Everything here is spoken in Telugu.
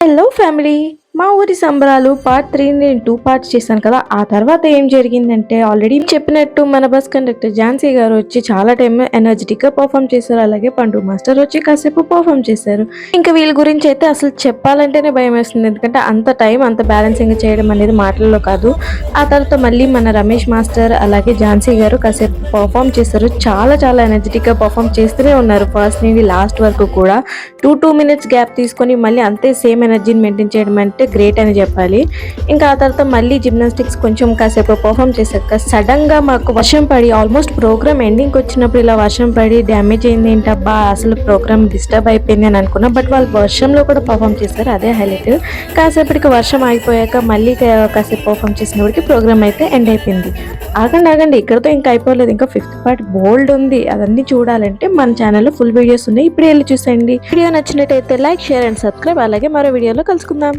హలో ఫ్యామిలీ, మా ఊరి సంబరాలు పార్ట్ 3 నేను 2 పార్ట్స్ చేశాను కదా. ఆ తర్వాత ఏం జరిగిందంటే ఆల్రెడీ చెప్పినట్టు మన బస్ కండక్టర్ ఝాన్సీ గారు వచ్చి చాలా టైం ఎనర్జెటిక్గా పర్ఫామ్ చేశారు. అలాగే పండు మాస్టర్ వచ్చి కాసేపు పర్ఫామ్ చేశారు. ఇంకా వీళ్ళ గురించి అయితే అసలు చెప్పాలంటేనే భయం వేస్తుంది. ఎందుకంటే అంత టైం అంత బ్యాలెన్సింగ్ చేయడం అనేది మాటల్లో కాదు. ఆ తర్వాత మళ్ళీ మన రమేష్ మాస్టర్ అలాగే ఝాన్సీ గారు కాసేపు పర్ఫామ్ చేశారు. చాలా చాలా ఎనర్జెటిక్గా పర్ఫామ్ చేస్తూనే ఉన్నారు ఫస్ట్ నుండి లాస్ట్ వరకు కూడా. 2 మినిట్స్ గ్యాప్ తీసుకొని మళ్ళీ అంతే సేమ్ ఎనర్జీని మెయింటైన్ చేయడం అంటే గ్రేట్ అని చెప్పాలి. ఇంకా ఆ తర్వాత మళ్ళీ జిమ్నాస్టిక్స్ కొంచెం కాసేపు పర్ఫామ్ చేశాక సడన్గా మాకు వర్షం పడి ఆల్మోస్ట్ ప్రోగ్రామ్ ఎండింగ్కి వచ్చినప్పుడు ఇలా వర్షం పడి డ్యామేజ్ అయింది ఏంటబ్బా, అసలు ప్రోగ్రామ్ డిస్టర్బ్ అయిపోయింది అని అనుకున్నా. బట్ వాళ్ళు వర్షంలో కూడా పర్ఫామ్ చేశారు, అదే హైలైట్. కాసేపటికి వర్షం ఆగిపోయాక మళ్ళీ కాసేపు పర్ఫామ్ చేసినప్పటికి ప్రోగ్రామ్ అయితే ఎండ్ అయిపోయింది. ఆగండి, ఇక్కడతో ఇంకా అయిపోలేదు. ఇంకా 5th పార్ట్ బోల్డ్ ఉంది. అదన్నీ చూడాలంటే మన ఛానల్లో ఫుల్ వీడియోస్ ఉన్నాయి, ఇప్పుడు వెళ్ళి చూసేయండి. వీడియో నచ్చినట్టయితే లైక్, షేర్ అండ్ సబ్స్క్రైబ్. అలాగే మరో వీడియోలో కలుసుకుందాం.